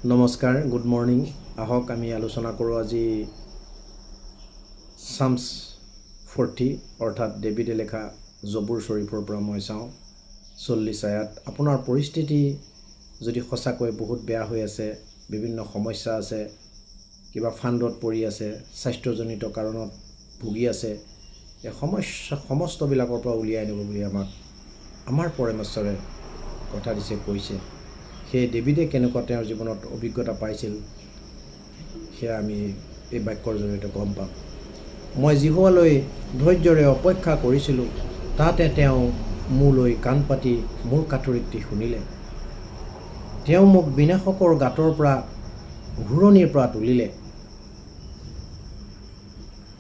নমস্কাৰ, good morning. আহক আমি আলোচনা কৰোঁ আজি চামছ 40 অৰ্থাৎ ডেভিডে লেখা জবুৰ শ্বৰীফৰ পৰা মই চাওঁ 40 আয়াত। আপোনাৰ পৰিস্থিতি যদি সঁচাকৈ বহুত বেয়া হৈ আছে, বিভিন্ন সমস্যা আছে, কিবা ফাণ্ডত পৰি আছে, স্বাস্থ্যজনিত কাৰণত ভুগি আছে, এই সমস্যা সমস্তবিলাকৰ পৰা উলিয়াই আনিব বুলি আমাৰ পৰমেশ্বৰে কথা দিছে, কৈছে। সেই ডেভিডে কেনেকুৱা তেওঁৰ জীৱনত অভিজ্ঞতা পাইছিল সেয়া আমি এই বাক্যৰ জৰিয়তে গম পাম। মই জিহুৱালৈ ধৈৰ্যৰে অপেক্ষা কৰিছিলোঁ, তাতে তেওঁ মোলৈ কাণ পাতি মোৰ কাঠৰিটি শুনিলে। তেওঁ মোক বিনাশকৰ গাঁতৰ পৰা ঘূৰণিৰ পৰা তুলিলে।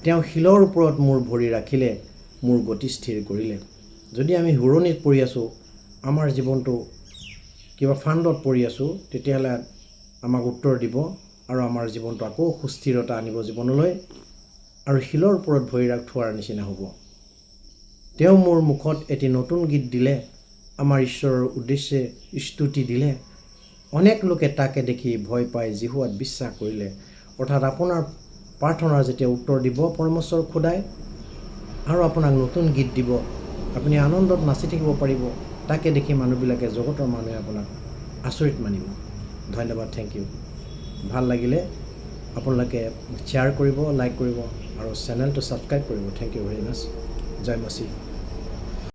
তেওঁ শিলৰ ওপৰত মোৰ ভৰি ৰাখিলে, মোৰ গতি স্থিৰ কৰিলে। যদি আমি ঘূৰণিত পৰি আছোঁ, আমাৰ জীৱনটো কিবা ফাণ্ডত পৰি আছোঁ, তেতিয়াহ'লে আমাক উত্তৰ দিব আৰু আমাৰ জীৱনটো আকৌ সুস্থিৰতা আনিব জীৱনলৈ, আৰু শিলৰ ওপৰত ভৰি থোৱাৰ নিচিনা হ'ব। তেওঁ মোৰ মুখত এটি নতুন গীত দিলে, আমাৰ ঈশ্বৰৰ উদ্দেশ্যে স্তুতি দিলে। অনেক লোকে তাকে দেখি ভয় পাই জিহুৱাত বিশ্বাস কৰিলে। অৰ্থাৎ আপোনাৰ প্ৰাৰ্থনাৰ যেতিয়া উত্তৰ দিব পৰমেশ্বৰ খোদাই আৰু আপোনাক নতুন গীত দিব, আপুনি আনন্দত নাচি থাকিব পাৰিব। তাকে দেখি মানুহবিলাকে, জগতৰ মানুহে আপোনাক আচৰিত মানিব। ধন্যবাদ, থেংক ইউ। ভাল লাগিলে আপোনালোকে শ্বেয়াৰ কৰিব, লাইক কৰিব আৰু চেনেলটো ছাবস্ক্ৰাইব কৰিব। থেংক ইউ ভেৰি মাছ। জয় মচি।